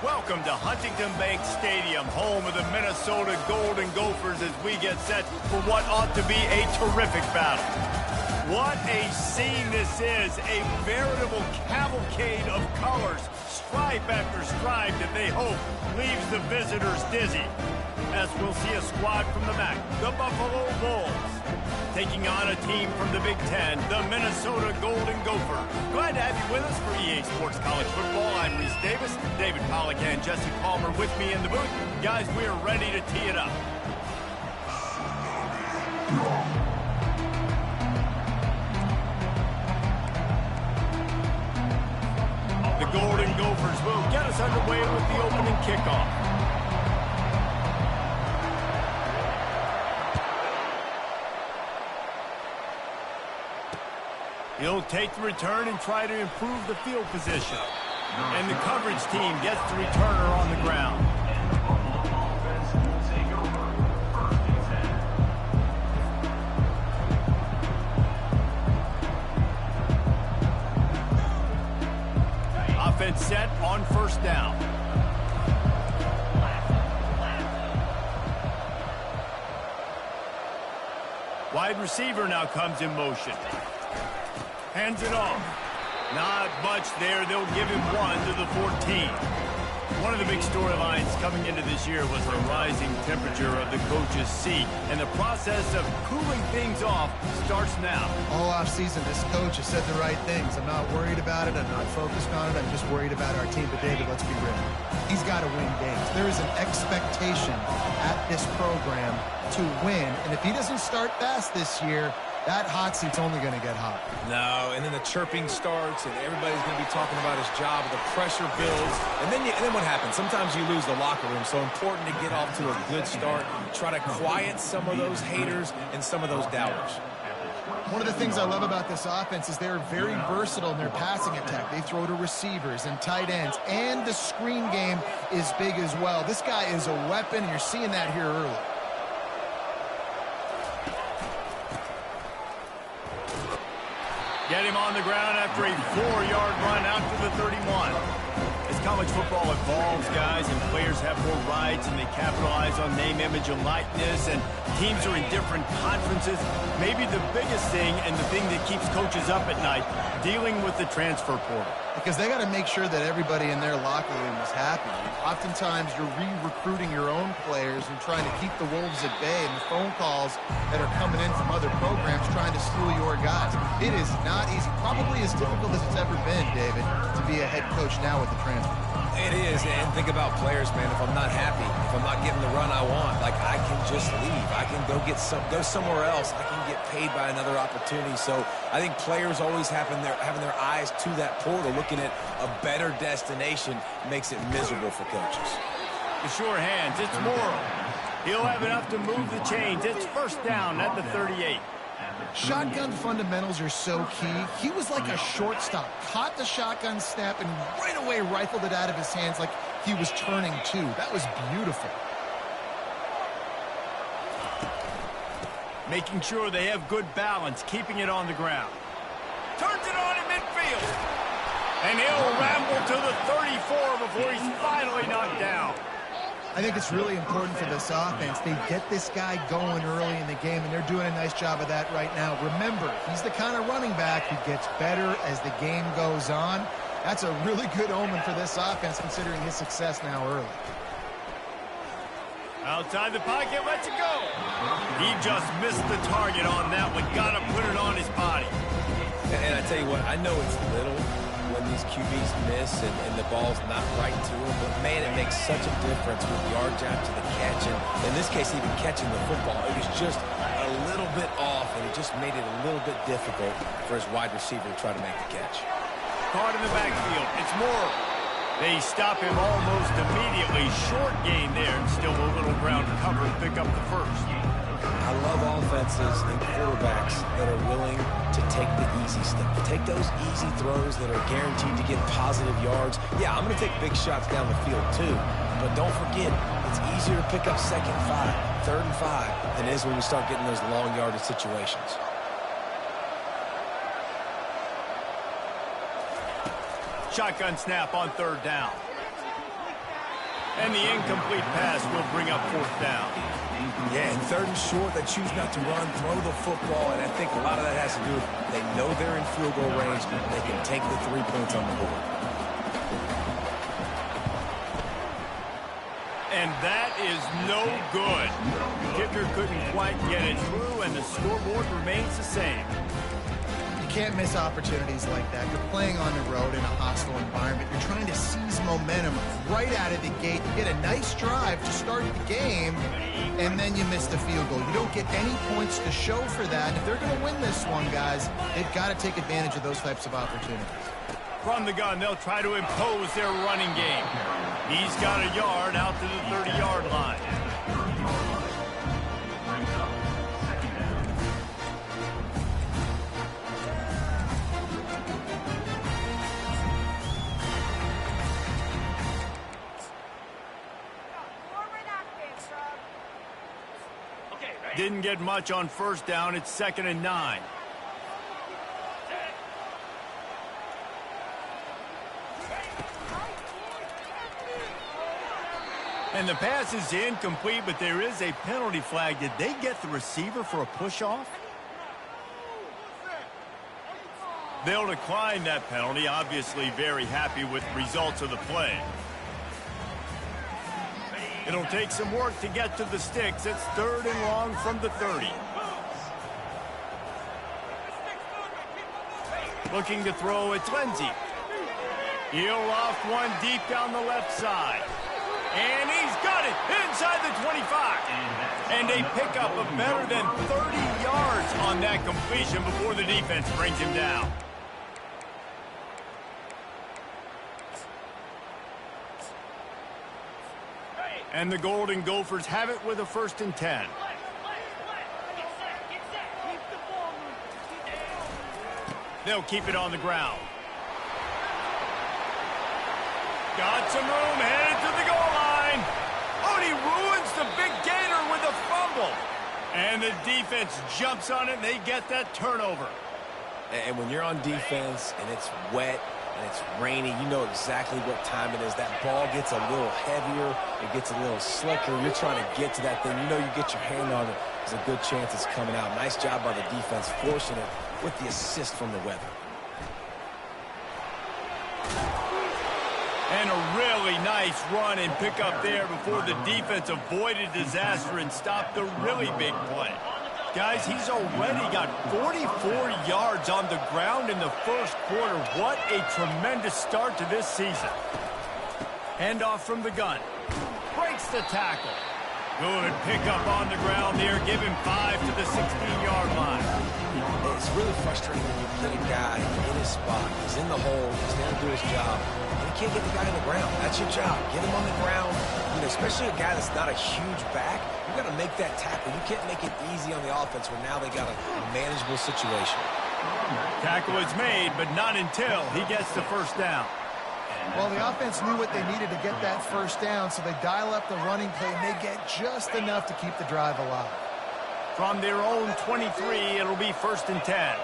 Welcome to Huntington Bank Stadium, home of the Minnesota Golden Gophers, as we get set for what ought to be a terrific battle. What a scene this is, a veritable cavalcade of colors, stripe after stripe that they hope leaves the visitors dizzy. As we'll see a squad from the MAC, the Buffalo Bulls, taking on a team from the Big Ten, the Minnesota Golden Gophers. Glad to have you with us for EA Sports College Football. I'm Reese Davis, David Pollack and Jesse Palmer with me in the booth. Guys, we are ready to tee it up. The Golden Gophers will get us underway with the opening kickoff. He'll take the return and try to improve the field position. And the coverage team gets the returner on the ground. Offense set on first down. Wide receiver now comes in motion. Hands it off. Not much there. They'll give him one to the 14. One of the big storylines coming into this year was the rising temperature of the coach's seat, and the process of cooling things off starts now. All offseason, this coach has said the right things. I'm not worried about it. I'm not focused on it. I'm just worried about our team. But, David, let's be real. He's got to win games. There is an expectation at this program to win, and if he doesn't start fast this year, that hot seat's only going to get hot. No, and then the chirping starts, and everybody's going to be talking about his job. The pressure builds, and then what happens? Sometimes you lose the locker room. So important to get off to a good start. Try to quiet some of those haters and some of those doubters. One of the things I love about this offense is they're very versatile in their passing attack. They throw to receivers and tight ends, and the screen game is big as well. This guy is a weapon, and you're seeing that here early. Get him on the ground after a 4-yard run out to the 31. As college football evolves, guys, and players have more rights and they capitalize on name, image, and likeness, and teams are in different conferences, maybe the biggest thing and the thing that keeps coaches up at night, dealing with the transfer portal. Because they got to make sure that everybody in their locker room is happy. Oftentimes, you're re-recruiting your own players and trying to keep the wolves at bay, and the phone calls that are coming in from other programs trying to steal your guys. It is not easy. Probably as difficult as it's ever been, David, to be a head coach now with the transfer. It is, and think about players, man. If I'm not happy, if I'm not getting the run I want, like, I can just leave. I can go somewhere else. I can get paid by another opportunity. So I think players always having their eyes to that portal, looking at a better destination, makes it miserable for coaches. The sure hands, it's Morrow. He'll have enough to move the chains. It's first down at the 38. Shotgun fundamentals are so key. He was like a shortstop, caught the shotgun snap, and right away rifled it out of his hands like he was turning two. That was beautiful. Making sure they have good balance, keeping it on the ground. Turns it on in midfield. And he'll ramble to the 34 before he's finally knocked down. I think it's really important for this offense. They get this guy going early in the game, and they're doing a nice job of that right now. Remember, he's the kind of running back who gets better as the game goes on. That's a really good omen for this offense, considering his success now early. Outside the pocket, lets it go. He just missed the target on that one. Got to put it on his body. And I tell you what, I know it's little when these QBs miss and the ball's not right to them, but man, it makes such a difference with yards after the catch. And in this case, even catching the football, it was just a little bit off, and it just made it a little bit difficult for his wide receiver to try to make the catch. Caught in the backfield. It's more. They stop him almost immediately. Short gain there, and still a little ground cover to pick up the first. I love offenses and quarterbacks that are willing to take the easy stuff. Take those easy throws that are guaranteed to get positive yards. Yeah, I'm going to take big shots down the field too. But don't forget, it's easier to pick up 2nd and 5, 3rd and 5 than it is when we start getting those long yardage situations. Shotgun snap on 3rd down. And the incomplete pass will bring up 4th down. Yeah, and 3rd and short, they choose not to run, throw the football, and I think a lot of that has to do with they know they're in field goal range. They can take the 3 points on the board. And that is no good. Kicker couldn't quite get it through, and the scoreboard remains the same. You can't miss opportunities like that. You're playing on the road in a hostile environment. You're trying to seize momentum right out of the gate. You get a nice drive to start the game, and then you miss the field goal. You don't get any points to show for that. If they're going to win this one, guys, they've got to take advantage of those types of opportunities. From the gun, they'll try to impose their running game. He's got a yard out to the 30-yard line. Didn't get much on 1st down. It's 2nd and 9. And the pass is incomplete, but there is a penalty flag. Did they get the receiver for a push-off? They'll decline that penalty. Obviously very happy with the results of the play. It'll take some work to get to the sticks. It's 3rd and long from the 30. Looking to throw, it's Lindsey. He'll loft one deep down the left side. And he's got it inside the 25. And a pickup of better than 30 yards on that completion before the defense brings him down. And the Golden Gophers have it with a 1st and 10. They'll keep it on the ground. Got some room, headed to the goal line. Oh, and he ruins the big gainer with a fumble. And the defense jumps on it, and they get that turnover. And when you're on defense and it's wet and it's rainy, you know exactly what time it is. That ball gets a little heavier. It gets a little slicker. You're trying to get to that thing. You know you get your hand on it. There's a good chance it's coming out. Nice job by the defense forcing it with the assist from the weather. And a really nice run and pick up there before the defense avoided disaster and stopped the really big play. Guys, he's already got 44 yards on the ground in the 1st quarter. What a tremendous start to this season. Handoff from the gun. Breaks the tackle. Good pickup on the ground there. Give him 5 to the 16-yard line. It's really frustrating when you put a guy in his spot. He's in the hole. He's there to do his job. And you can't get the guy on the ground. That's your job. Get him on the ground. You know, especially a guy that's not a huge back. You got to make that tackle. You can't make it easy on the offense where now they got a manageable situation. Tackle is made, but not until he gets the 1st down. Well, the offense knew what they needed to get that 1st down, so they dial up the running play, and they get just enough to keep the drive alive. From their own 23, it'll be 1st and 10.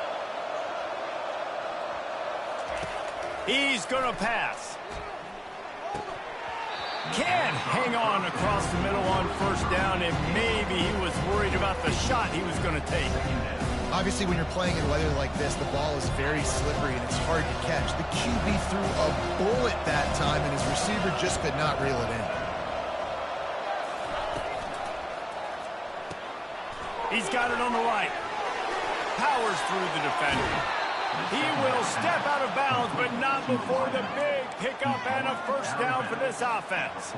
He's going to pass. Can't hang on across the middle on 1st down, and maybe he was worried about the shot he was going to take. Obviously, when you're playing in weather like this, the ball is very slippery and it's hard to catch. The QB threw a bullet that time, and his receiver just could not reel it in. He's got it on the right. Powers through the defender. He will step out of bounds, but not before the big pickup and a first down for this offense.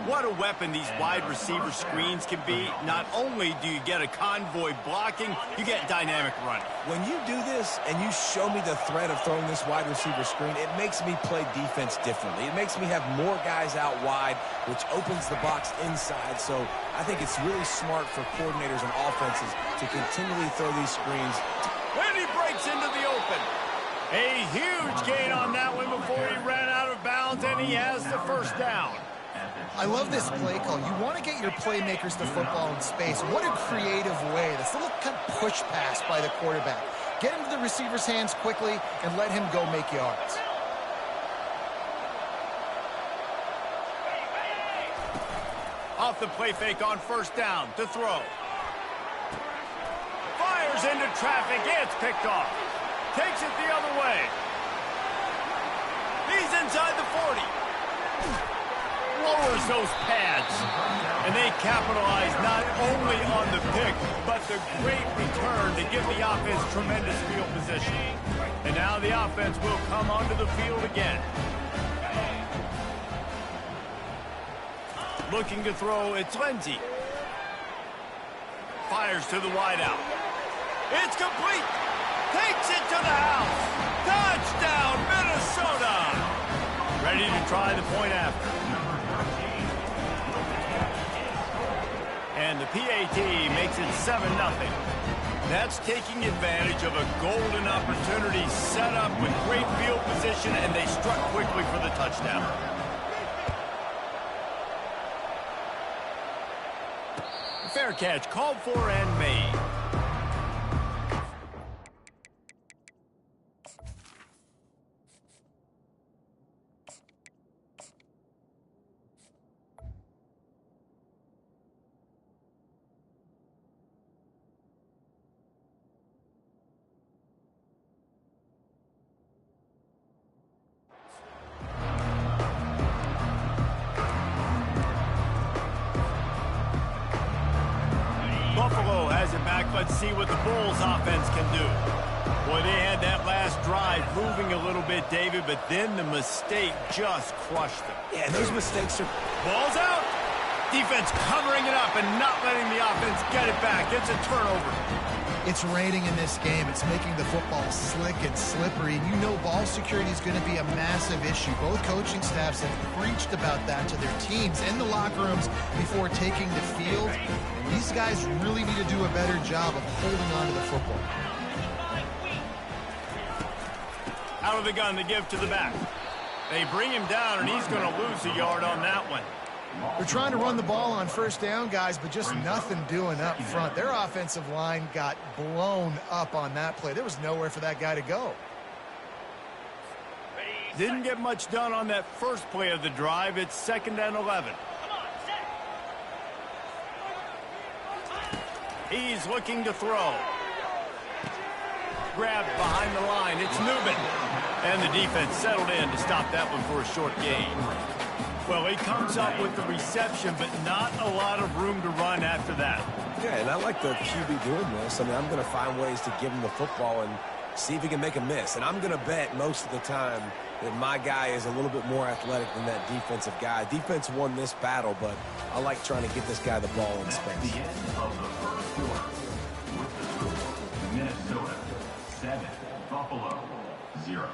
What a weapon these wide receiver screens can be. Not only do you get a convoy blocking, you get dynamic running. When you do this and you show me the threat of throwing this wide receiver screen, it makes me play defense differently. It makes me have more guys out wide, which opens the box inside. So I think it's really smart for coordinators and offenses to continually throw these screens. And he breaks into the open. A huge gain on that one before he ran out of bounds, and he has the first down. I love this play call. You want to get your playmakers to football in space. What a creative way. This little kind of push pass by the quarterback. Get into the receiver's hands quickly and let him go make yards. Off the play fake on first down to throw. Fires into traffic. It's picked off. Takes it the other way. He's inside the 40. Lowers those pads. And they capitalize not only on the pick, but the great return to give the offense tremendous field position. And now the offense will come onto the field again. Looking to throw, it's Lindsey. Fires to the wideout. It's complete. Takes it to the house. Touchdown, Minnesota. Ready to try the point after. And the PAT makes it 7-0. That's taking advantage of a golden opportunity set up with great field position, and they struck quickly for the touchdown. Fair catch called for and made. Buffalo has it back. Let's see what the Bulls offense can do. Boy, they had that last drive moving a little bit, David, but then the mistake just crushed them. Yeah, those mistakes are... Ball's out. Defense covering it up and not letting the offense get it back. It's a turnover. It's raining in this game. It's making the football slick and slippery. You know ball security is going to be a massive issue. Both coaching staffs have preached about that to their teams in the locker rooms before taking the field. And these guys really need to do a better job of holding on to the football. Out of the gun to give to the back. They bring him down, and he's going to lose a yard on that one. They're trying to run the ball on first down, guys, but just nothing doing up front. Their offensive line got blown up on that play. There was nowhere for that guy to go. Didn't get much done on that first play of the drive. It's 2nd and 11. He's looking to throw. Grabbed behind the line. It's Newman. And the defense settled in to stop that one for a short gain. Well, he comes up with the reception, but not a lot of room to run after that. Yeah, and I like the QB doing this. I mean, I'm going to find ways to give him the football and see if he can make a miss. And I'm going to bet most of the time that my guy is a little bit more athletic than that defensive guy. Defense won this battle, but I like trying to get this guy the ball in space. The end of the first quarter with the score, Minnesota 7, Buffalo 0.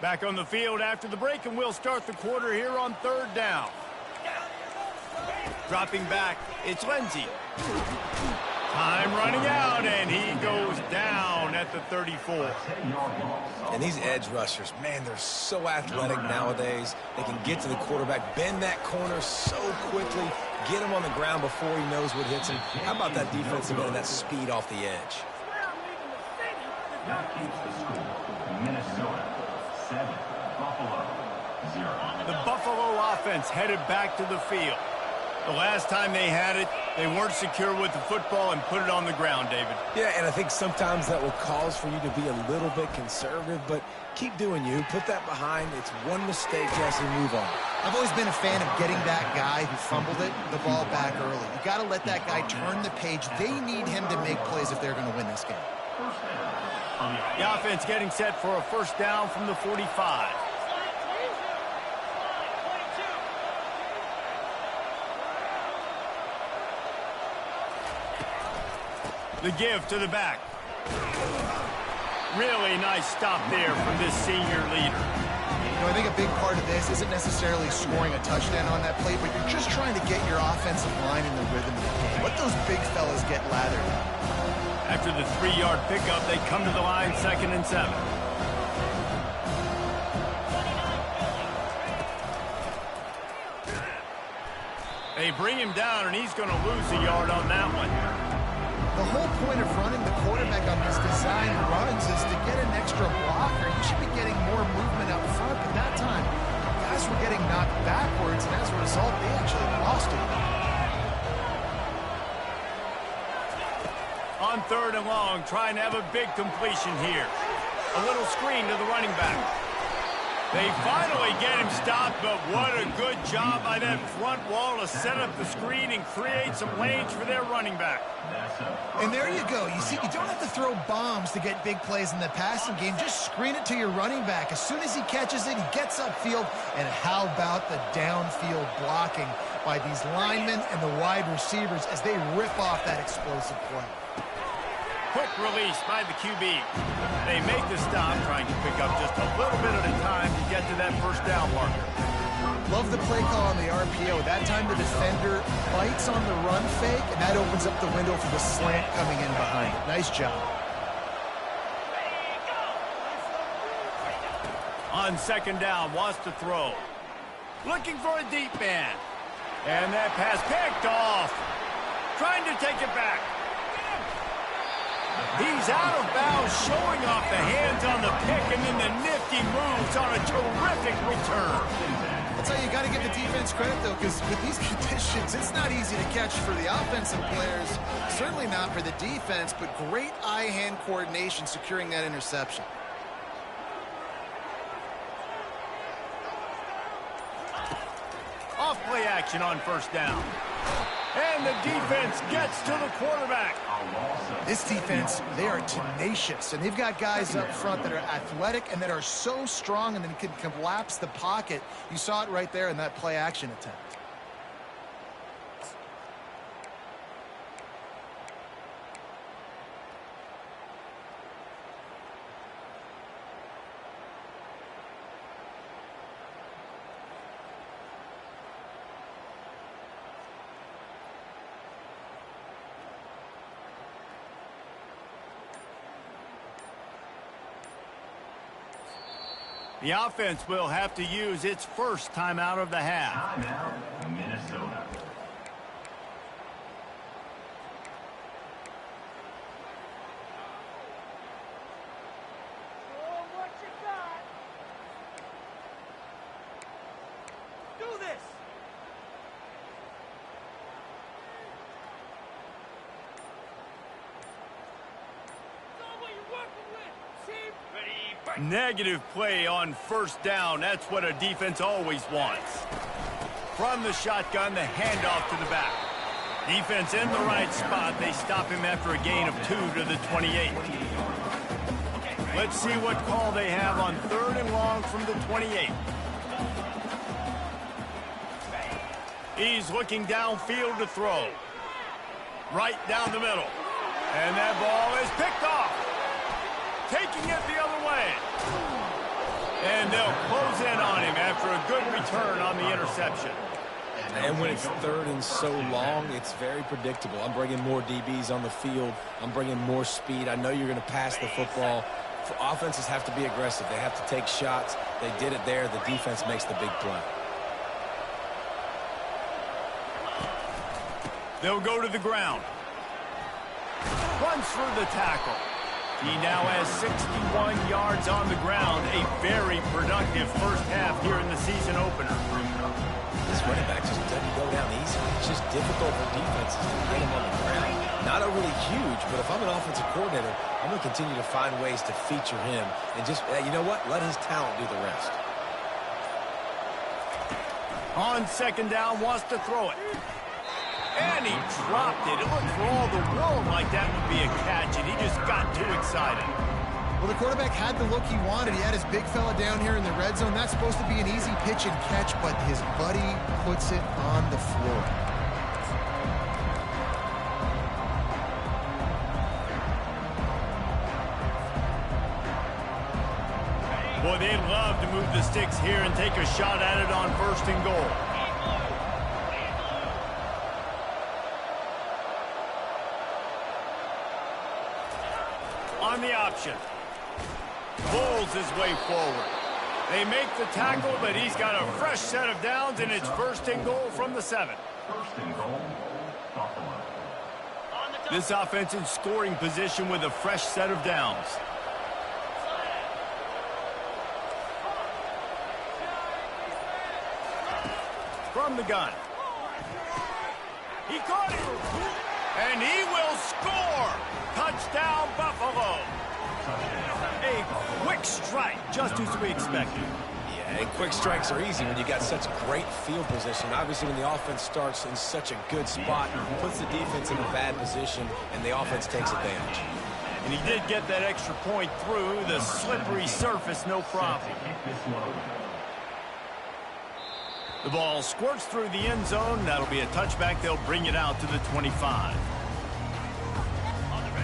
Back on the field after the break, and we'll start the quarter here on 3rd down. Dropping back, it's Lindsey. Time running out, and he goes down at the 34. And these edge rushers, man, they're so athletic nowadays. They can get to the quarterback, bend that corner so quickly, get him on the ground before he knows what hits him. How about that defensive end and that speed off the edge? That keeps the score, Minnesota 7, Buffalo 0. The Buffalo offense headed back to the field. The last time they had it, they weren't secure with the football and put it on the ground, David. Yeah, and I think sometimes that will cause for you to be a little bit conservative, but keep doing you. Put that behind. It's one mistake, Jesse, move on. I've always been a fan of getting that guy who fumbled it, the ball back early. You got to let that guy turn the page. They need him to make plays if they're going to win this game. The offense getting set for a first down from the 45. The give to the back. Really nice stop there from this senior leader. You know, I think a big part of this isn't necessarily scoring a touchdown on that play, but you're just trying to get your offensive line in the rhythm of the game. Let those big fellas get lathered. After the 3-yard pickup, they come to the line, 2nd and 7. They bring him down, and he's going to lose a yard on that one. The whole point of running the quarterback on these design runs is to get an extra blocker. You should be getting more movement up front, but that time, guys were getting knocked backwards, and as a result, they actually lost it. On 3rd and long, trying to have a big completion here. A little screen to the running back. They finally get him stopped, but what a good job by that front wall to set up the screen and create some lanes for their running back. And there you go. You see, you don't have to throw bombs to get big plays in the passing game. Just screen it to your running back. As soon as he catches it, he gets upfield. And how about the downfield blocking by these linemen and the wide receivers as they rip off that explosive play. Quick release by the QB. They make the stop, trying to pick up just a little bit at a time to get to that first down marker. Love the play call on the RPO. That time the defender bites on the run fake, and that opens up the window for the slant coming in behind. Nice job. On 2nd down, wants to throw. Looking for a deep man. And that pass picked off. Trying to take it back. He's out of bounds, showing off the hands on the pick, and then the nifty moves on a terrific return. That's how you got to give the defense credit, though, because with these conditions, it's not easy to catch for the offensive players, certainly not for the defense, but great eye-hand coordination securing that interception. Off play action on 1st down. And the defense gets to the quarterback. This defense, they are tenacious, and they've got guys up front that are athletic and that are so strong and then can collapse the pocket. You saw it right there in that play action attempt. The offense will have to use its first timeout of the half. Timeout, Minnesota. What you got? Do this. What you working with? Team ready. Negative play on 1st down. That's what a defense always wants. From the shotgun, the handoff to the back. Defense in the right spot. They stop him after a gain of 2 to the 28. Let's see what call they have on 3rd and long from the 28. He's looking downfield to throw. Right down the middle. And that ball is picked off. Taking it the other way. And they'll close in on him after a good return on the interception. And when it's 3rd and so long, it's very predictable. I'm bringing more DBs on the field. I'm bringing more speed. I know you're going to pass the football. Offenses have to be aggressive. They have to take shots. They did it there. The defense makes the big play. They'll go to the ground. Runs for the tackle. He now has 61 yards on the ground. A very productive first half here in the season opener. This running back just doesn't go down easy. He's just difficult for defenses to get him on the ground. Not overly huge, but if I'm an offensive coordinator, I'm going to continue to find ways to feature him and just, you know what, let his talent do the rest. On second down, wants to throw it. And he dropped it. It looked for all the world like that would be a catch, and he just got too excited. Well, the quarterback had the look he wanted. He had his big fella down here in the red zone. That's supposed to be an easy pitch and catch, but his buddy puts it on the floor. Boy, they'd love to move the sticks here and take a shot at it on 1st and goal. On the option. Pulls his way forward. They make the tackle, but he's got a fresh set of downs, and it's 1st and goal from the 7. 1st and goal, Buffalo. This offense in scoring position with a fresh set of downs. From the gun. He caught it. And he will score. Touchdown, Buffalo. A quick strike, just as we expected. Yeah, and quick strikes are easy when you got such great field position. Obviously, when the offense starts in such a good spot, it puts the defense in a bad position, and the offense takes advantage. And he did get that extra point through the slippery surface, no problem. The ball squirts through the end zone. That'll be a touchback. They'll bring it out to the 25.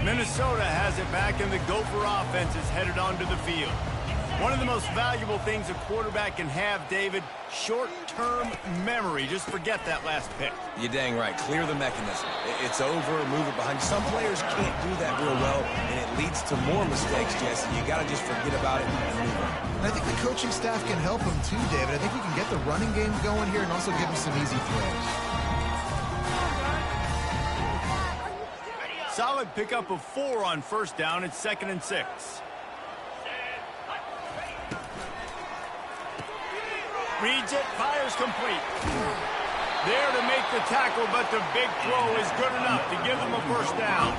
Minnesota has it back, and the Gopher offense is headed onto the field. One of the most valuable things a quarterback can have, David, short-term memory. Just forget that last pick. You're dang right. Clear the mechanism. It's over, move it behind you. Some players can't do that real well, and it leads to more mistakes, Jesse. You got to just forget about it and move on. And I think the coaching staff can help him too, David. I think he can get the running game going here and also give him some easy throws. Solid pickup of 4 on 1st down. It's 2nd and 6. Reads it, fires complete. There to make the tackle, but the big throw is good enough to give them a 1st down.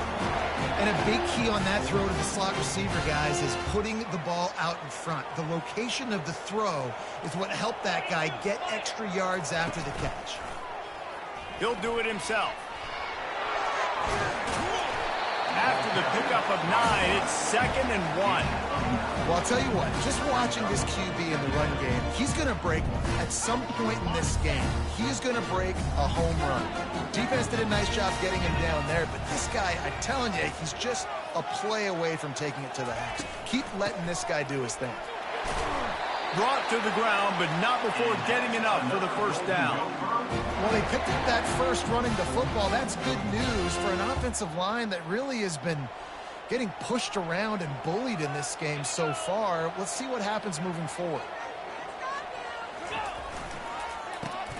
And a big key on that throw to the slot receiver, guys, is putting the ball out in front. The location of the throw is what helped that guy get extra yards after the catch. He'll do it himself. After the pickup of 9, it's 2nd and 1. Well, I'll tell you what, just watching this QB in the run game, he's going to break one. At some point in this game, he is going to break a home run. Defense did a nice job getting him down there, but this guy, I'm telling you, he's just a play away from taking it to the house. Keep letting this guy do his thing. Brought to the ground, but not before getting enough for the 1st down. Well, they picked up that first running the football. That's good news for an offensive line that really has been getting pushed around and bullied in this game so far. Let's see what happens moving forward.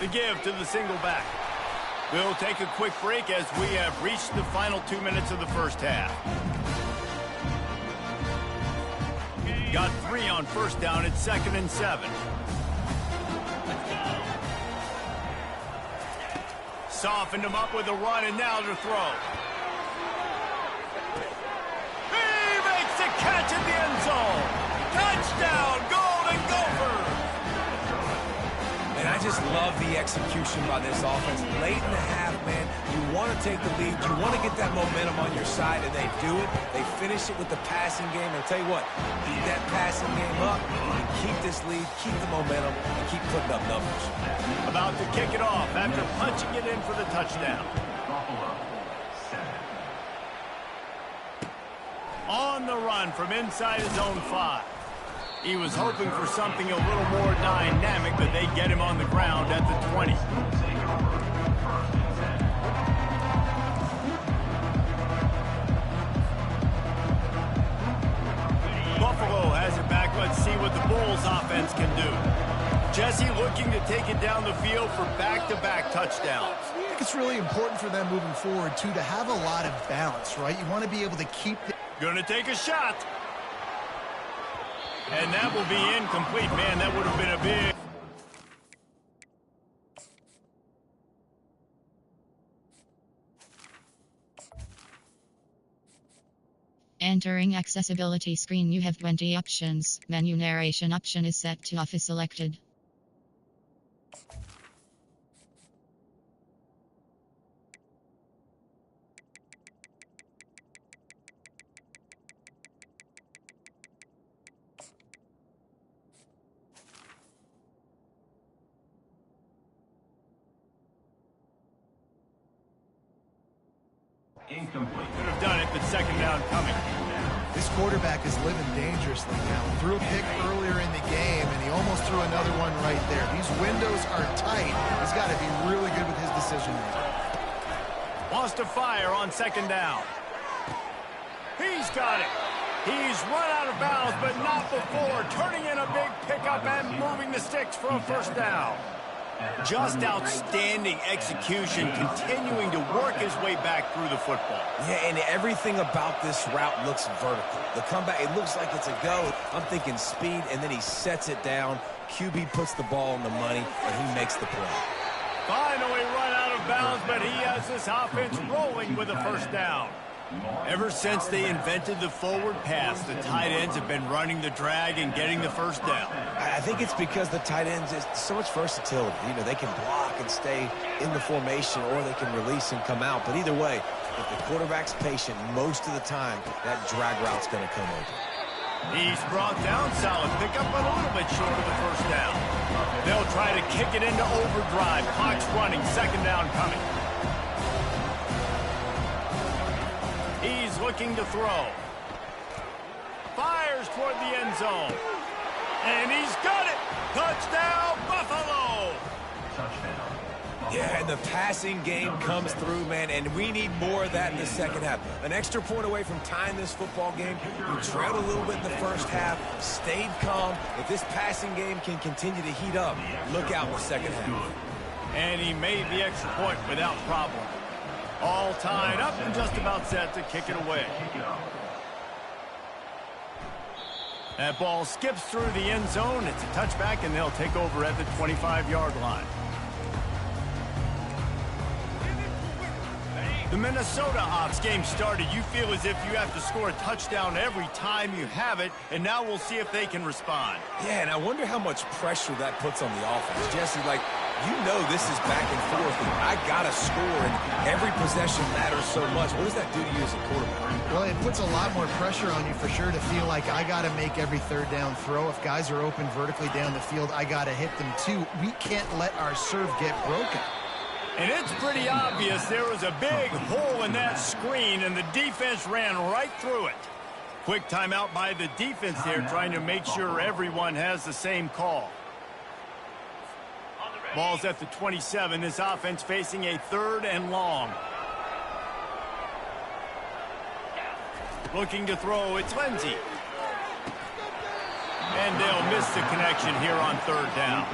The give to the single back. We'll take a quick break as we have reached the final 2 minutes of the 1st half. Got 3 on 1st down. It's 2nd and 7. Softened him up with a run, and now to throw. He makes a catch at the end zone. Touchdown, Golden Gophers. And I just love the execution by this offense. Late in the half, man, you want to take the lead. You want to get that momentum on your side, and they do it. They finish it with the passing game. And I'll tell you what, keep that passing game up, and keep this lead, keep the momentum, and keep putting up numbers. About to kick it off after punching it in for the touchdown. Buffalo, 7. On the run from inside his own 5. He was hoping for something a little more dynamic, but they get him on the ground at the 20. Buffalo has it back. Let's see what the Bulls offense can do. Jesse looking to take it down the field for back-to-back touchdowns. I think it's really important for them moving forward, too, to have a lot of balance, right? You want to be able to keep... Gonna take a shot. And that will be incomplete. Man, that would have been a big... Entering accessibility screen, you have 20 options. Menu narration option is set to off is selected. Incomplete. Could have done it, but second down coming. This quarterback is living dangerously now. Threw a pick earlier in the game, and he almost threw another one right there. These windows are tight. He's got to be really good with his decision making. Wants to fire on second down. He's got it. He's run out of bounds, but not before. Turning in a big pickup and moving the sticks for a first down. Just outstanding execution, continuing to work his way back through the football. Yeah, and everything about this route looks vertical. The comeback, it looks like it's a go. I'm thinking speed, and then he sets it down. QB puts the ball on the money, and he makes the play. Finally run out of bounds, but he has this offense rolling with a first down. Ever since they invented the forward pass, the tight ends have been running the drag and getting the first down. I think it's because the tight ends is so much versatility. You know, they can block and stay in the formation, or they can release and come out. But either way, if the quarterback's patient, most of the time, that drag route's going to come over. He's brought down, solid pickup, but a little bit short of the first down. They'll try to kick it into overdrive. Clock's running, second down coming. He's looking to throw. Fires toward the end zone. And he's got it. Touchdown, Buffalo. Touchdown. Yeah, and the passing game comes through, man, and we need more of that in the second half. An extra point away from tying this football game. We trailed a little bit in the first half, stayed calm. If this passing game can continue to heat up, look out in the second half. And he made the extra point without problem. All tied up and just about set to kick it away. That ball skips through the end zone. It's a touchback, and they'll take over at the 25-yard line. The Minnesota Ops game started. You feel as if you have to score a touchdown every time you have it, and now we'll see if they can respond. Yeah, and I wonder how much pressure that puts on the offense. Jesse, like, you know this is back and forth, and I got to score, and every possession matters so much. What does that do to you as a quarterback? Well, it puts a lot more pressure on you for sure to feel like I got to make every third down throw. If guys are open vertically down the field, I got to hit them too. We can't let our serve get broken. And it's pretty obvious there was a big hole in that screen, and the defense ran right through it. Quick timeout by the defense there, trying to make sure everyone has the same call. Ball's at the 27. This offense facing a third and long. Looking to throw, it's Lindsey. And they'll miss the connection here on third down.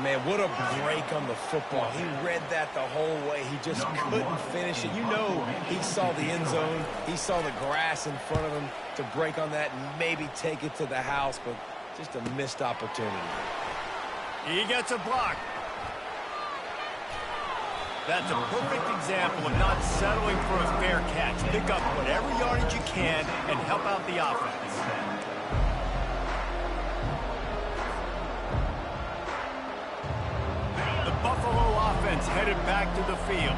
Man, what a break on the football. He read that the whole way. He just couldn't finish it. You know he saw the end zone. He saw the grass in front of him to break on that and maybe take it to the house, but just a missed opportunity. He gets a block. That's a perfect example of not settling for a fair catch. Pick up whatever yardage you can and help out the offense. Buffalo offense headed back to the field.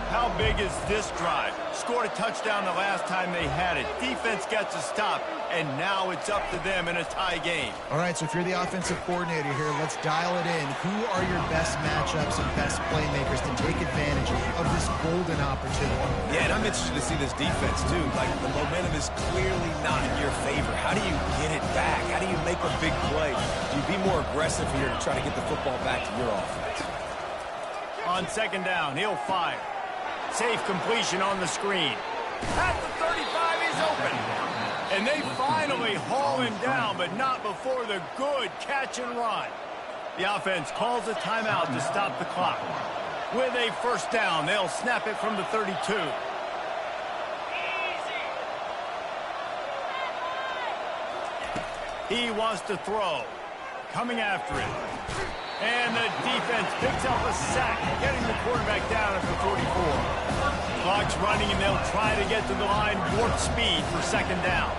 How big is this drive? Scored a touchdown the last time they had it. Defense gets a stop, and now it's up to them in a tie game. All right, so if you're the offensive coordinator here, let's dial it in. Who are your best matchups and best playmakers to take advantage of this golden opportunity? Yeah, and I'm interested to see this defense, too. Like, the momentum is clearly not in your favor. How do you get it back? How do you make a big play? Do you be more aggressive here to try to get the football back to your offense? On second down, he'll fire. Safe completion on the screen. At the 35, he's open. And they finally haul him down, but not before the good catch and run. The offense calls a timeout to stop the clock. With a first down, they'll snap it from the 32. He wants to throw. Coming after it. And the defense picks up a sack, getting the quarterback down at the 44. Clock's running, and they'll try to get to the line warp speed for second down.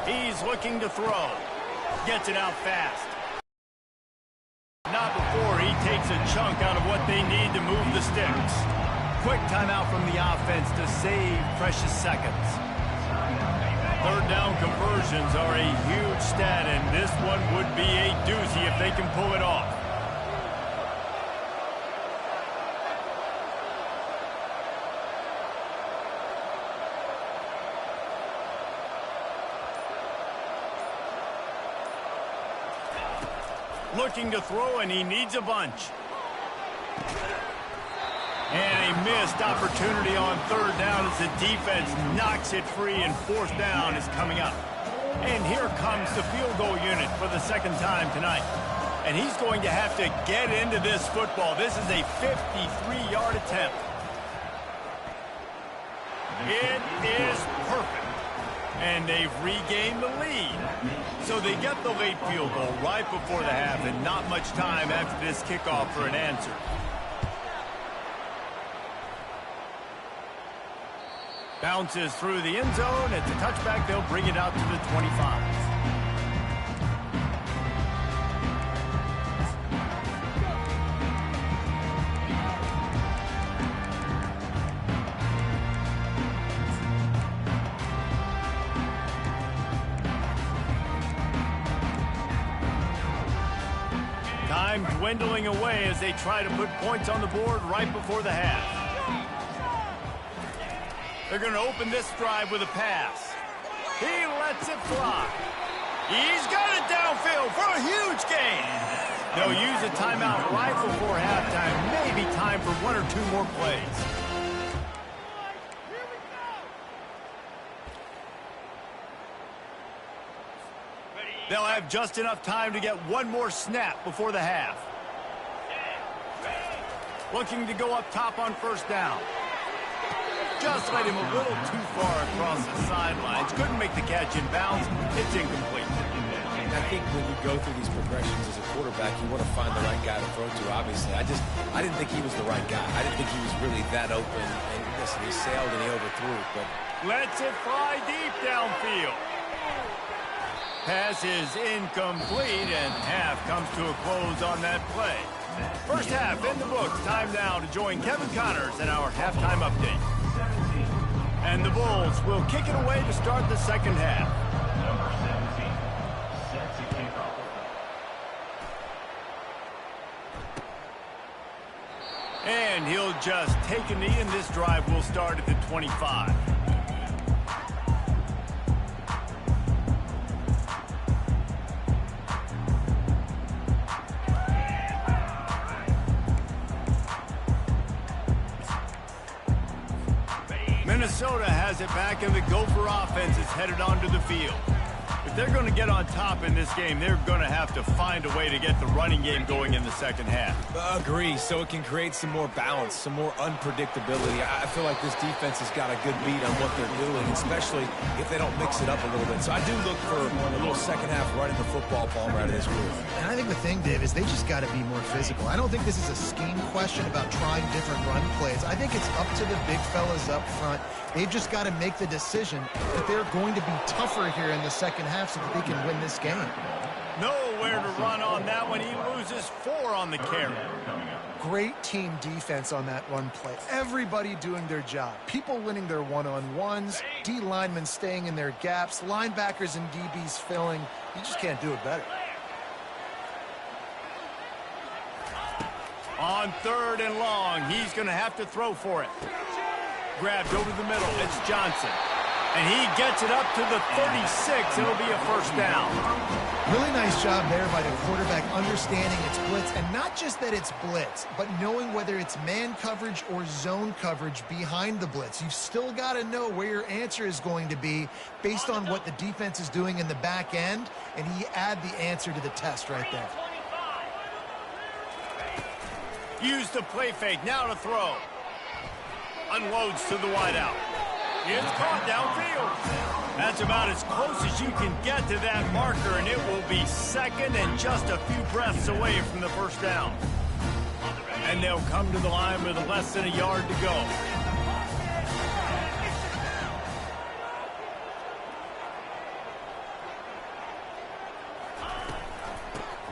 He's looking to throw. Gets it out fast. Not before he takes a chunk out of what they need to move the sticks. Quick timeout from the offense to save precious seconds. Third down conversions are a huge stat, and this one would be a doozy if they can pull it off. Looking to throw, and he needs a bunch. And a missed opportunity on third down as the defense knocks it free, and fourth down is coming up. And here comes the field goal unit for the second time tonight. And he's going to have to get into this football. This is a 53-yard attempt. It is perfect. And they've regained the lead. So they get the late field goal right before the half, and not much time after this kickoff for an answer. Bounces through the end zone. It's a touchback. They'll bring it out to the 25. Time dwindling away as they try to put points on the board right before the half. They're going to open this drive with a pass. He lets it fly. He's got it downfield for a huge gain. They'll use a timeout right before halftime. Maybe time for one or two more plays. They'll have just enough time to get one more snap before the half. Looking to go up top on first down. Just led him a little too far across the sidelines. Couldn't make the catch in bounds. It's incomplete. I think when you go through these progressions as a quarterback, you want to find the right guy to throw to, obviously. I didn't think he was the right guy. I didn't think he was really that open. And listen, he sailed and he overthrew it. But lets it fly deep downfield. Pass is incomplete, and half comes to a close on that play. First half in the books. Time now to join Kevin Connors in our halftime update. And the Bulls will kick it away to start the second half. Number 17 sets a kickoff. And he'll just take a knee, and this drive will start at the 25. Minnesota has it back, and the Gopher offense is headed onto the field. If they're going to get on top in this game, they're going to have to find a way to get the running game going in the second half. Agree, so it can create some more balance, some more unpredictability. I feel like this defense has got a good beat on what they're doing, especially if they don't mix it up a little bit. So I do look for a little second half running the football ball right of this group. And I think the thing, Dave, is they just got to be more physical. I don't think this is a scheme question about trying different run plays. I think it's up to the big fellas up front. They've just got to make the decision that they're going to be tougher here in the second half so that they can win this game. Nowhere to run on that one. He loses 4 on the carry. Great team defense on that run play. Everybody doing their job. People winning their one-on-ones, D linemen staying in their gaps, linebackers and DBs filling. You just can't do it better. On third and long, he's going to have to throw for it. Grabbed over the middle. It's Johnson. And he gets it up to the 36. It'll be a first down. Really nice job there by the quarterback understanding it's blitz. And not just that it's blitz, but knowing whether it's man coverage or zone coverage behind the blitz. You've still got to know where your answer is going to be based on what the defense is doing in the back end. And he add the answer to the test right there. Use the play fake. Now to throw. Unloads to the wideout. It's caught downfield. That's about as close as you can get to that marker, and it will be second and just a few breaths away from the first down. And they'll come to the line with less than a yard to go.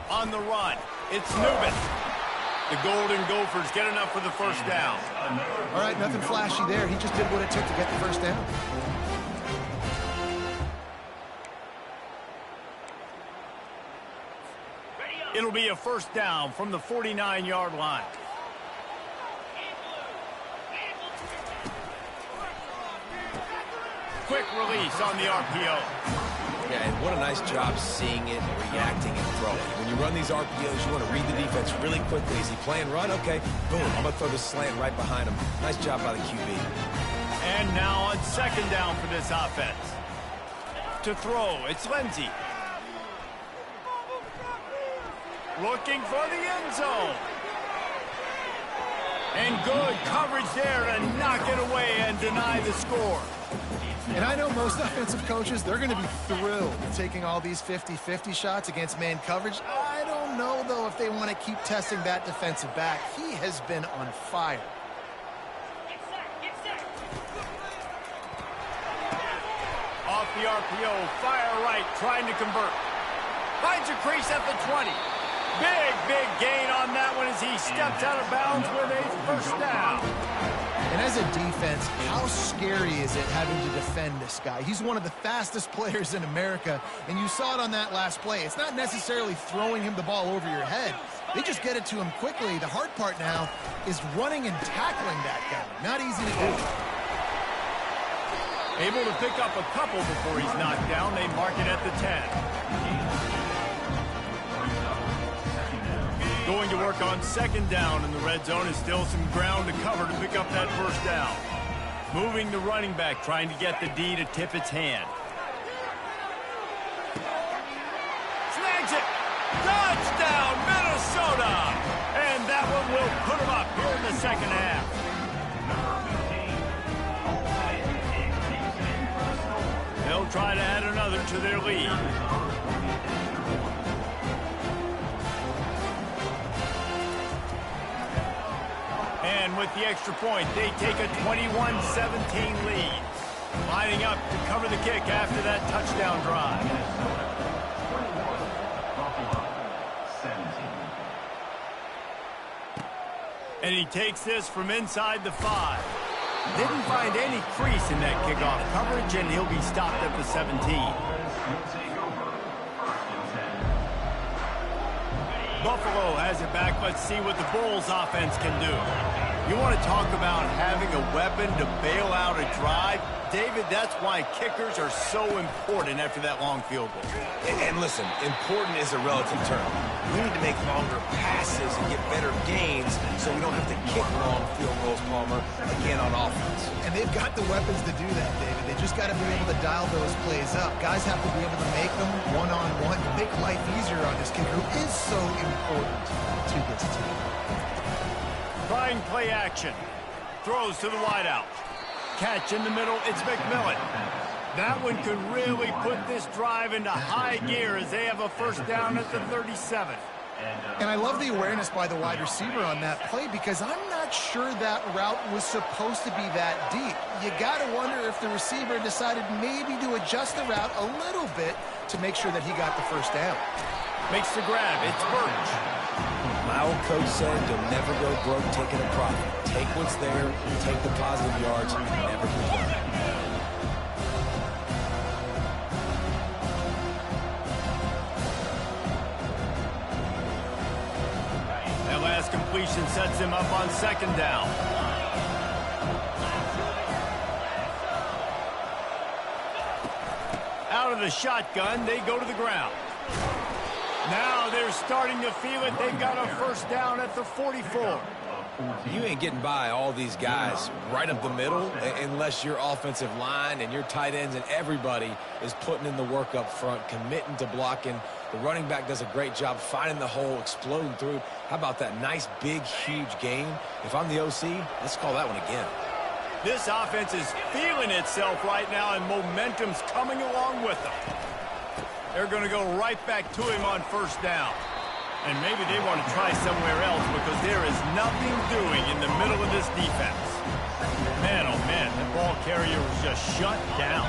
On the run, it's Newman. The Golden Gophers get enough for the first down. All right, nothing flashy there. He just did what it took to get the first down. It'll be a first down from the 49-yard line. Quick release on the RPO. Yeah, and what a nice job seeing it, reacting, and throwing. When you run these RPOs, you want to read the defense really quickly. Is he playing run? Okay, boom, I'm going to throw the slant right behind him. Nice job by the QB. And now on second down for this offense. To throw, it's Lindsey. Looking for the end zone. And good coverage there to knock it away and deny the score. And I know most offensive coaches, they're going to be thrilled taking all these 50-50 shots against man coverage. I don't know, though, if they want to keep testing that defensive back. He has been on fire. Off the RPO, fire right, trying to convert. Finds a crease at the 20. Big gain on that one as he steps out of bounds with a first down. And as a defense, how scary is it having to defend this guy? He's one of the fastest players in America, and you saw it on that last play. It's not necessarily throwing him the ball over your head. They just get it to him quickly. The hard part now is running and tackling that guy. Not easy to do. Able to pick up a couple before he's knocked down. They mark it at the 10. Going to work on second down in the red zone is still some ground to cover to pick up that first down. Moving the running back, trying to get the D to tip its hand. Snags it! Touchdown, Minnesota! And that one will put them up here in the second half. They'll try to add another to their lead. And with the extra point, they take a 21-17 lead. Lining up to cover the kick after that touchdown drive. And he takes this from inside the 5. Didn't find any crease in that kickoff coverage, and he'll be stopped at the 17. Buffalo has it back. Let's see what the Bulls offense can do. You want to talk about having a weapon to bail out a drive? David, that's why kickers are so important after that long field goal. And listen, important is a relative term. We need to make longer passes and get better gains so we don't have to kick long field goals, Palmer, again on offense. And they've got the weapons to do that, David. They just got to be able to dial those plays up. Guys have to be able to make them one-on-one to make life easier on this kicker, who is so important to this team. Trying play action. Throws to the wideout. Catch in the middle, it's McMillan. That one could really put this drive into high gear as they have a first down at the 37. And I love the awareness by the wide receiver on that play, because I'm not sure that route was supposed to be that deep. You got to wonder if the receiver decided maybe to adjust the route a little bit to make sure that he got the first down. Makes the grab, it's Burch. My old coach said you'll never go broke taking a profit. Take what's there, take the positive yards, never complain. That last completion sets him up on second down. Out of the shotgun, they go to the ground. Now they're starting to feel it. They've got a first down at the 44. You ain't getting by all these guys right up the middle unless your offensive line and your tight ends and everybody is putting in the work up front, committing to blocking. The running back does a great job finding the hole, exploding through. How about that nice, big, huge gain? If I'm the OC, let's call that one again. This offense is feeling itself right now, and momentum's coming along with them. They're going to go right back to him on first down. And maybe they want to try somewhere else because there is nothing doing in the middle of this defense. Man, oh man, that ball carrier was just shut down.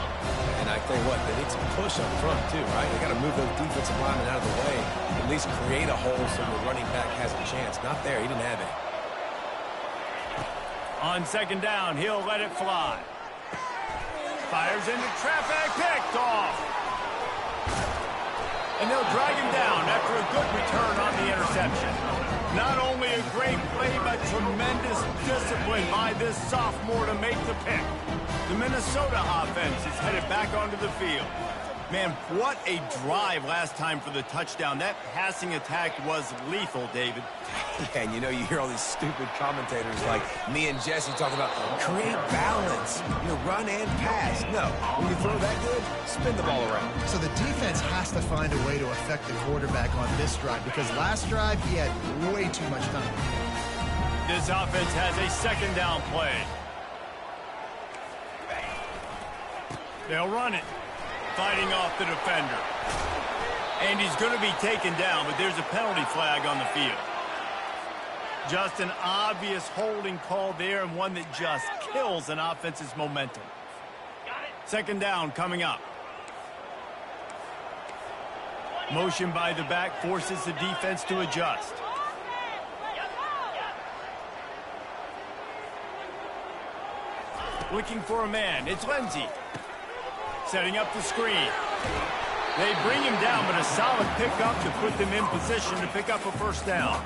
And I tell you what, they need some push up front too, right? They got to move those defensive linemen out of the way, at least create a hole so the running back has a chance. Not there, he didn't have it. On second down, he'll let it fly. Fires into traffic, picked off. And they'll drag him down after a good return on the interception. Not only a great play, but tremendous discipline by this sophomore to make the pick. The Minnesota offense is headed back onto the field. Man, what a drive last time for the touchdown. That passing attack was lethal, David. Yeah, and you know, you hear all these stupid commentators like me and Jesse talking about create balance, run and pass. No, when you throw that good, spin the ball around. So the defense has to find a way to affect the quarterback on this drive because last drive he had way too much time. This offense has a second down play. They'll run it, fighting off the defender. And he's going to be taken down, but there's a penalty flag on the field. Just an obvious holding call there, and one that just kills an offense's momentum. Second down coming up. Motion by the back forces the defense to adjust. Looking for a man. It's Lindsey. Setting up the screen. They bring him down, but a solid pickup to put them in position to pick up a first down.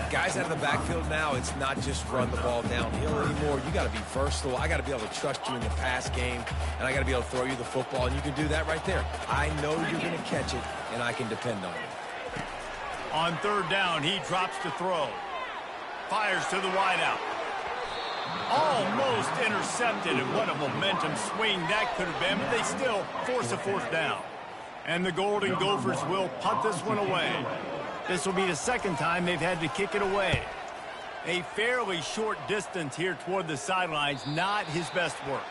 Guys out of the backfield now, it's not just run the ball downhill anymore. You got to be versatile. I got to be able to trust you in the pass game, and I got to be able to throw you the football, and you can do that right there. I know you're going to catch it, and I can depend on you. On third down, he drops to throw. Fires to the wideout. Almost intercepted, and what a momentum swing that could have been, but they still force a fourth down. And the Golden Gophers will punt this one away. This will be the second time they've had to kick it away. A fairly short distance here toward the sidelines, not his best work.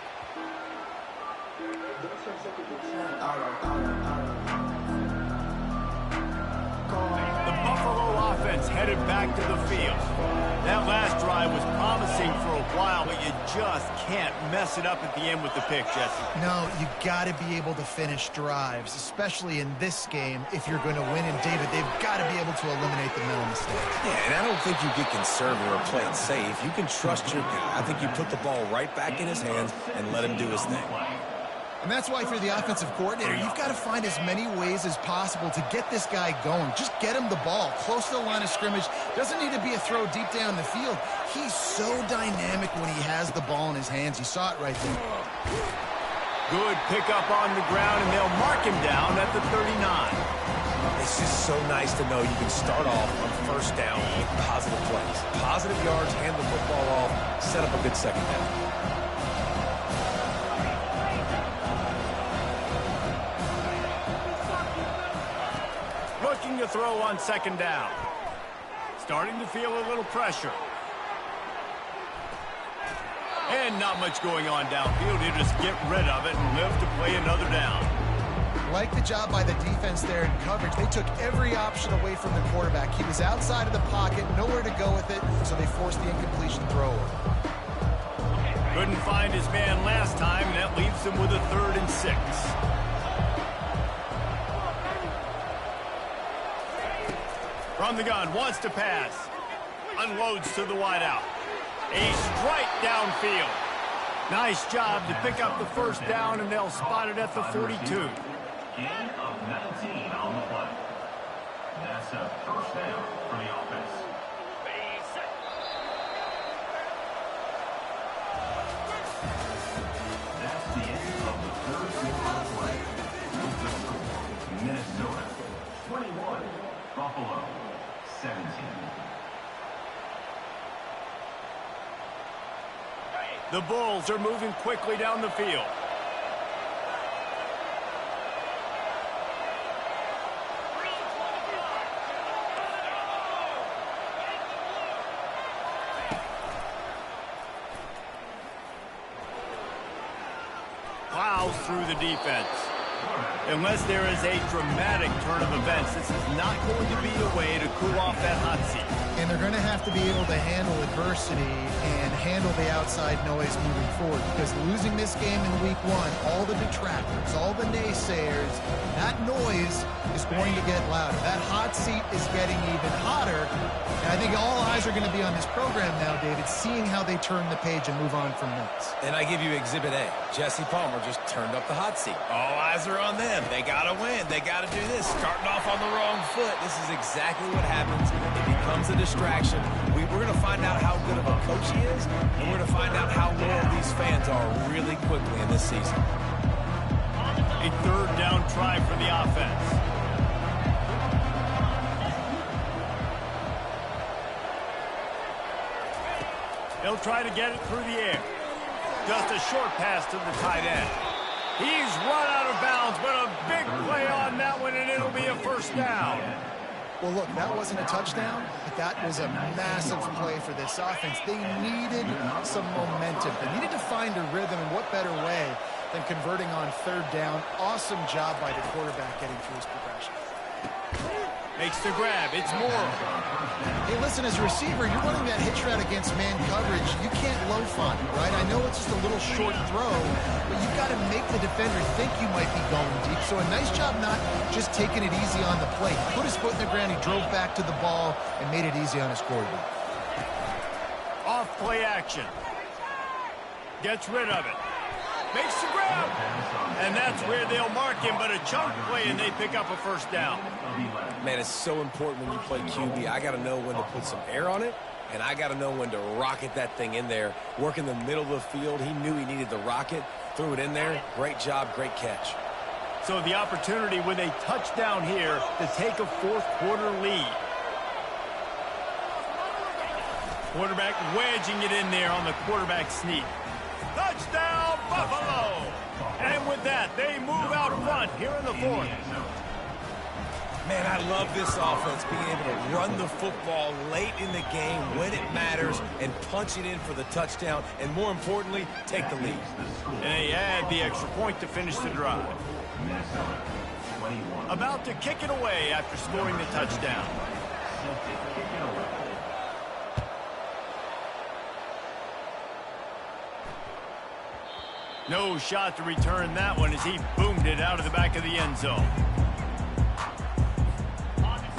The Buffalo offense headed back to the field. That last drive was promising for a while, but you just can't mess it up at the end with the pick, Jesse. No, you got to be able to finish drives, especially in this game if you're going to win. And, David, they've got to be able to eliminate the mental mistakes. Yeah, and I don't think you get conservative or play it safe. You can trust your guy. I think you put the ball right back in his hands and let him do his thing. And that's why, if you're the offensive coordinator, you've got to find as many ways as possible to get this guy going. Just get him the ball close to the line of scrimmage. Doesn't need to be a throw deep down the field. He's so dynamic when he has the ball in his hands. You saw it right there. Good pickup on the ground, and they'll mark him down at the 39. It's just so nice to know you can start off on first down with positive plays. Positive yards, hand the football off, set up a good second down. Looking to throw on second down. Starting to feel a little pressure. And not much going on downfield. He'll just get rid of it and live to play another down. Like the job by the defense there in coverage. They took every option away from the quarterback. He was outside of the pocket, nowhere to go with it, so they forced the incompletion throw. Couldn't find his man last time, and that leaves him with a 3rd and 6. From the gun, wants to pass. Unloads to the wideout. A strike downfield. Nice job to pick up the first down, and they'll spot it at the 42. Gain of 19 on the play. That's a first down for the offense. That's the end of the third quarter play. The score, Minnesota 21, Buffalo 17. The Bulls are moving quickly down the field. Plows through the defense. Unless there is a dramatic turn of events, this is not going to be a way to cool off that hot seat. And they're going to have to be able to handle adversity and handle the outside noise moving forward, because losing this game in week 1, all the detractors, all the naysayers, that noise is going to get louder. That hot seat is getting even hotter. And I think all eyes are going to be on this program now, David, seeing how they turn the page and move on from this. And I give you Exhibit A. Jesse Palmer just turned up the hot seat. All eyes are on them. They got to win. They got to do this. Starting off on the wrong foot. This is exactly what happens. It becomes a distraction. We're going to find out how good of a coach he is, and we're going to find out how loyal these fans are really quickly in this season. A third down try for the offense. They'll try to get it through the air. Just a short pass to the tight end. He's run out of bounds, but a big play on that one, and it'll be a first down. Well, look, that wasn't a touchdown, but that was a massive play for this offense. They needed some momentum. They needed to find a rhythm, and what better way than converting on third down. Awesome job by the quarterback getting through his progression. Makes the grab. It's Moore. Hey, listen, as a receiver, you're running that hitch route against man coverage. You can't loaf on it, right? I know it's just a little short throw, but you've got to make the defender think you might be going deep. So a nice job not just taking it easy on the plate. He put his foot in the ground, he drove back to the ball, and made it easy on his quarterback. Off play action. Gets rid of it. Makes the grab. And that's where they'll mark him, but a chunk play, and they pick up a first down. Man, it's so important when you play QB. I got to know when to put some air on it, and I got to know when to rocket that thing in there. Work in the middle of the field. He knew he needed the rocket, threw it in there. Great job, great catch. So the opportunity with a touchdown here to take a fourth quarter lead. Quarterback wedging it in there on the quarterback sneak. Touchdown, Buffalo! And with that, they move out front here in the fourth. Man, I love this offense, being able to run the football late in the game when it matters and punch it in for the touchdown, and more importantly, take the lead. And they add the extra point to finish the drive. About to kick it away after scoring the touchdown. No shot to return that one as he boomed it out of the back of the end zone.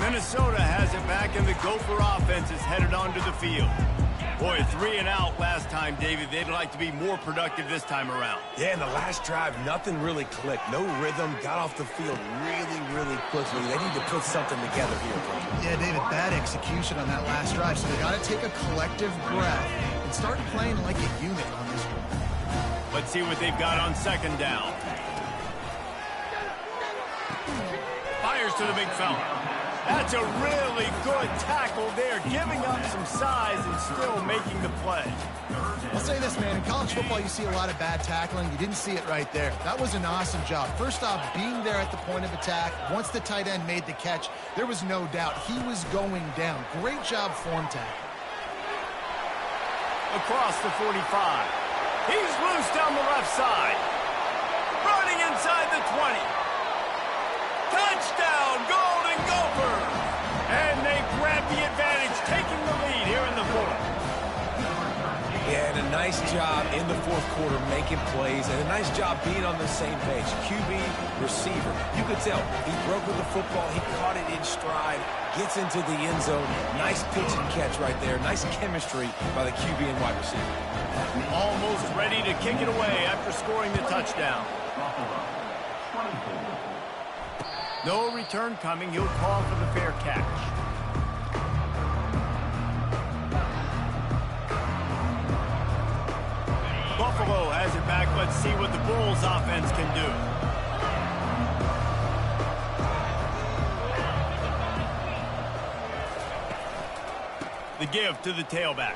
Minnesota has it back, and the Gopher offense is headed onto the field. Boy, 3 and out last time, David. They'd like to be more productive this time around. Yeah, in the last drive, nothing really clicked. No rhythm, got off the field really quickly. They need to put something together here. Yeah, David, bad execution on that last drive, so they got to take a collective breath and start playing like a unit on this one. Let's see what they've got on second down. Fires to the big fella. That's a really good tackle there, giving up some size and still making the play. I'll say this, man. In college football, you see a lot of bad tackling. You didn't see it right there. That was an awesome job. First off, being there at the point of attack. Once the tight end made the catch, there was no doubt he was going down. Great job form tackle. Across the 45. He's loose down the left side. Running inside the 20. Touchdown, Golden Gophers! And they grab the advantage, taking the lead here in the fourth. Yeah, and a nice job in the fourth quarter making plays, and a nice job being on the same page. QB, receiver. You could tell he broke with the football. He caught it in stride, gets into the end zone. Nice pitch and catch right there. Nice chemistry by the QB and wide receiver. Almost ready to kick it away after scoring the touchdown. No return coming. He'll call for the fair catch. Buffalo has it back. Let's see what the Bulls offense can do. The give to the tailback.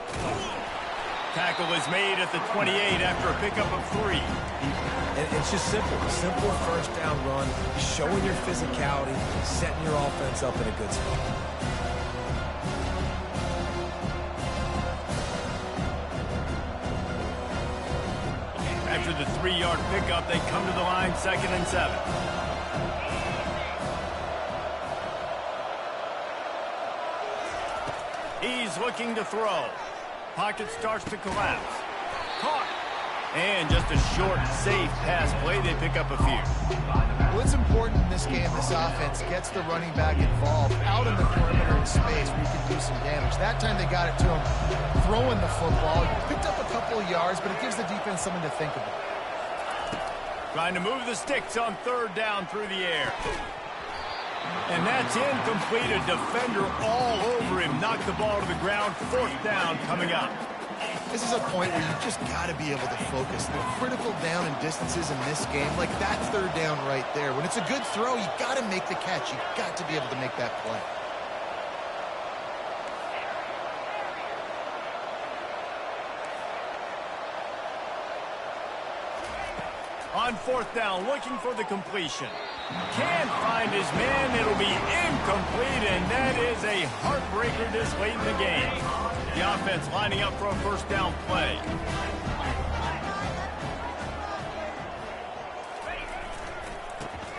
Tackle is made at the 28 after a pickup of 3. And it's just simple. Simple first down run, showing your physicality, setting your offense up in a good spot. After the 3-yard pickup, they come to the line 2nd and 7. He's looking to throw. Pocket starts to collapse. Caught. And just a short, safe pass play. They pick up a few. Well, it's important in this game this offense gets the running back involved out in the perimeter in space where you can do some damage. That time they got it to him throwing the football. Picked up a couple of yards, but it gives the defense something to think about. Trying to move the sticks on third down through the air. And that's incomplete. A defender all over him. Knocked the ball to the ground. Fourth down coming up. This is a point where you just got to be able to focus. The critical down and distances in this game, like that third down right there. When it's a good throw, you got to make the catch. You got to be able to make that play. On fourth down, looking for the completion. Can't find his man. It'll be incomplete, and that is a heartbreaker this late in the game. The offense lining up for a first down play.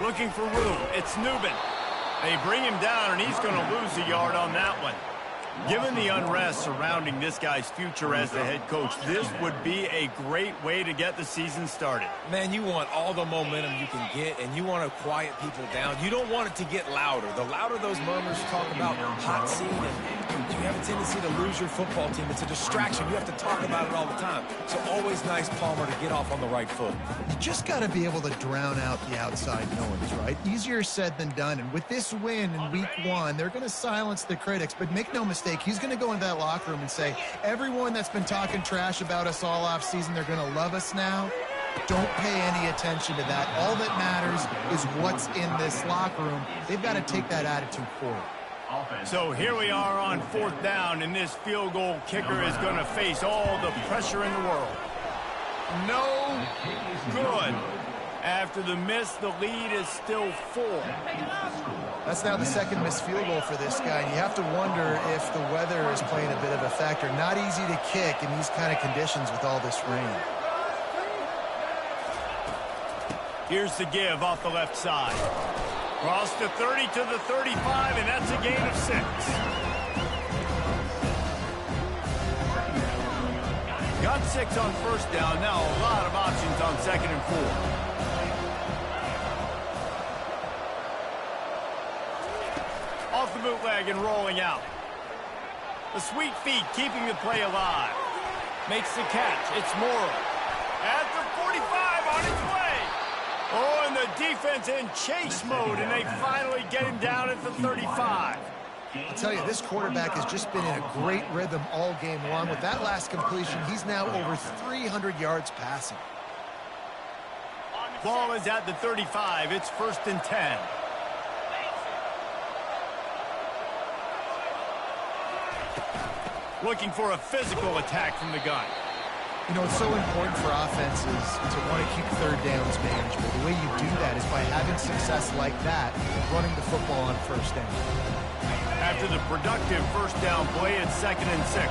Looking for room. It's Nubin. They bring him down, and he's going to lose a yard on that one. Given the unrest surrounding this guy's future as the head coach, this would be a great way to get the season started. Man, you want all the momentum you can get, and you want to quiet people down. You don't want it to get louder. The louder those murmurs talk about hot seat, and you have a tendency to lose your football team. It's a distraction. You have to talk about it all the time. So always nice, Palmer, to get off on the right foot. You just got to be able to drown out the outside noise, right? Easier said than done. And with this win in week one, they're going to silence the critics. But make no mistake, he's going to go into that locker room and say, everyone that's been talking trash about us all off season, they're going to love us now. Don't pay any attention to that. All that matters is what's in this locker room. They've got to take that attitude forward. So here we are on fourth down, and this field goal kicker is going to face all the pressure in the world. No good. After the miss, the lead is still 4. That's now the second missed field goal for this guy. And you have to wonder if the weather is playing a bit of a factor. Not easy to kick in these kind of conditions with all this rain. Here's the give off the left side. Cross the 30 to the 35, and that's a gain of 6. Got 6 on first down. Now a lot of options on second and 4. Off the bootleg and rolling out. The sweet feet keeping the play alive. Makes the catch. It's Morrow. At the 45 on its way. Oh, and the defense in chase mode, and they finally get him down at the 35. I'll tell you, this quarterback has just been in a great rhythm all game long. With that last completion, he's now over 300 yards passing. Ball is at the 35. It's 1st and 10. Looking for a physical attack from the gun. You know, it's so important for offenses to want to keep third downs manageable. The way you do that is by having success like that, running the football on first down. After the productive first down play, it's 2nd and 6.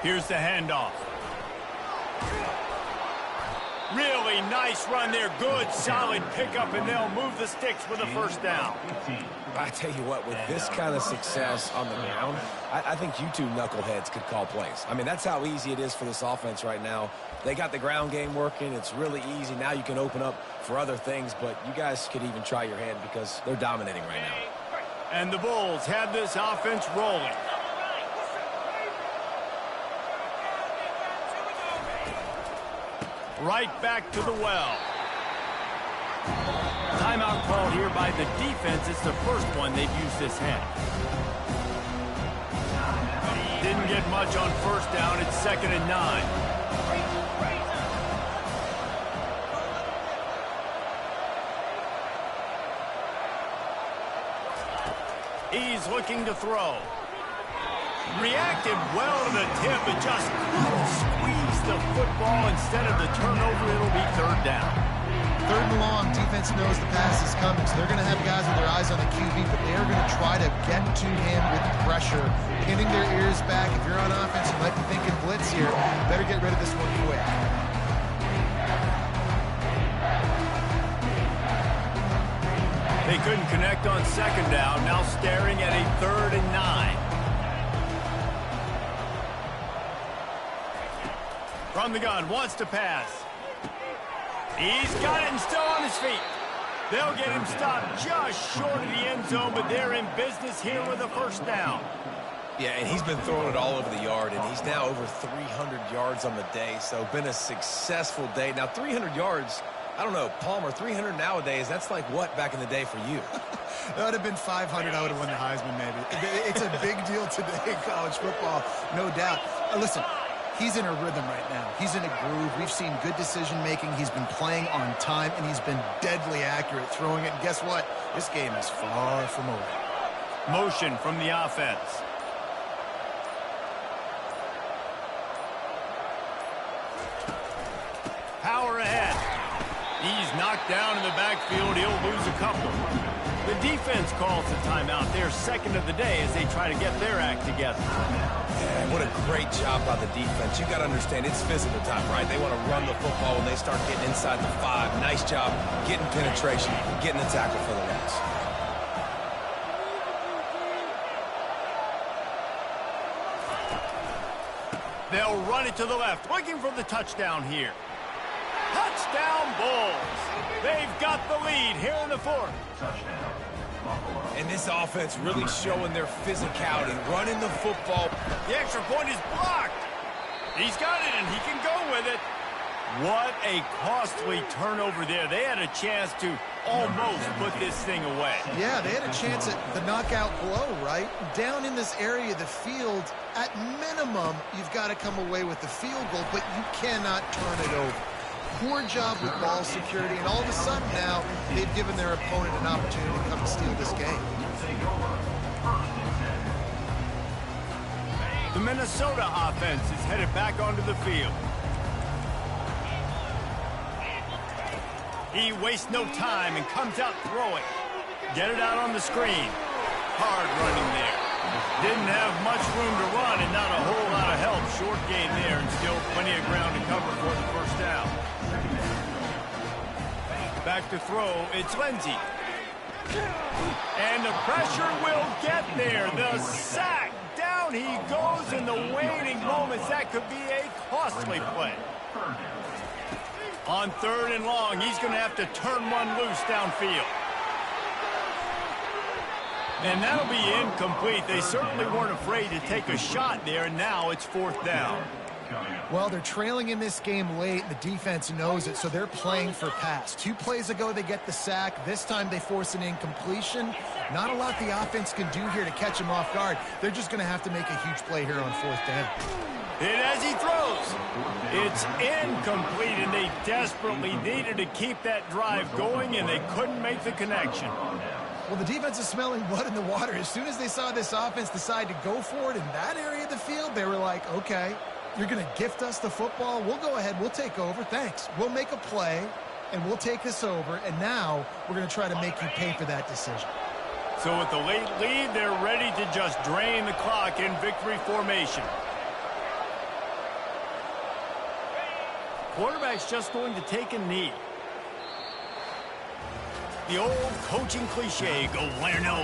Here's the handoff. Really nice run there. Good, solid pickup, and they'll move the sticks with a first down. I tell you what, with this kind of success on the ground, I think you two knuckleheads could call plays. I mean, that's how easy it is for this offense right now. They got the ground game working. It's really easy. Now you can open up for other things, but you guys could even try your hand because they're dominating right now. And the Bulls have this offense rolling. Right back to the well. Timeout called here by the defense. It's the first one they've used this half. Didn't get much on first down. It's 2nd and 9. He's looking to throw. Reacted well to the tip, but just couldn't squeeze the football. Instead of the turnover, it'll be 3rd down. 3rd and long, defense knows the pass is coming, so they're going to have guys with their eyes on the QB, but they are going to try to get to him with pressure, pinning their ears back. If you're on offense, you might be thinking blitz here. Better get rid of this one quick. They couldn't connect on second down, now staring at a 3rd and 9. From the gun, wants to pass. He's got it and still on his feet. They'll get him stopped just short of the end zone, but they're in business here with a 1st down. Yeah, and he's been throwing it all over the yard, and he's now over 300 yards on the day, so been a successful day. Now, 300 yards, I don't know, Palmer, 300 nowadays, that's like what back in the day for you? That would have been 500. I would have won the Heisman, maybe. It's a big deal today in college football, no doubt. Listen, he's in a rhythm right now. He's in a groove. We've seen good decision-making. He's been playing on time, and he's been deadly accurate throwing it. And guess what? This game is far from over. Motion from the offense. Power ahead. He's knocked down in the backfield. He'll lose a couple. The defense calls the timeout. They're 2nd of the day as they try to get their act together. Yeah, what a great job by the defense. You got to understand, it's physical time, right? They want to run the football when they start getting inside the 5. Nice job getting penetration, getting a tackle for the loss. They'll run it to the left, looking for the touchdown here. Touchdown Bulls. They've got the lead here in the 4th. And this offense really showing their physicality, running the football. The extra point is blocked. He's got it, and he can go with it. What a costly turnover there. They had a chance to almost put this thing away. Yeah, they had a chance at the knockout blow, right? Down in this area of the field, at minimum, you've got to come away with the field goal, but you cannot turn it over. Poor job with ball security, and all of a sudden now they've given their opponent an opportunity to come and steal this game. The Minnesota offense is headed back onto the field. He wastes no time and comes out throwing. Get it out on the screen. Hard running there. Didn't have much room to run and not a whole lot of help. Short gain there and still plenty of ground to cover for the 1st down. Back to throw, it's Lindsey. And the pressure will get there. The sack, down he goes in the waning moments. That could be a costly play. On 3rd and long, he's going to have to turn one loose downfield. And that'll be incomplete. They certainly weren't afraid to take a shot there, and now it's 4th down. Well, they're trailing in this game late. The defense knows it, so they're playing for pass. 2 plays ago, they get the sack. This time, they force an incompletion. Not a lot the offense can do here to catch him off guard. They're just going to have to make a huge play here on 4th down. And as he throws, it's incomplete, and they desperately needed to keep that drive going, and they couldn't make the connection. Well, the defense is smelling blood in the water. As soon as they saw this offense decide to go for it in that area of the field, they were like, okay, you're going to gift us the football. We'll go ahead. We'll take over. Thanks. We'll make a play, and we'll take this over. And now we're going to try to make you pay for that decision. So with the late lead, they're ready to just drain the clock in victory formation. Quarterback's just going to take a knee. The old coaching cliche, go win or no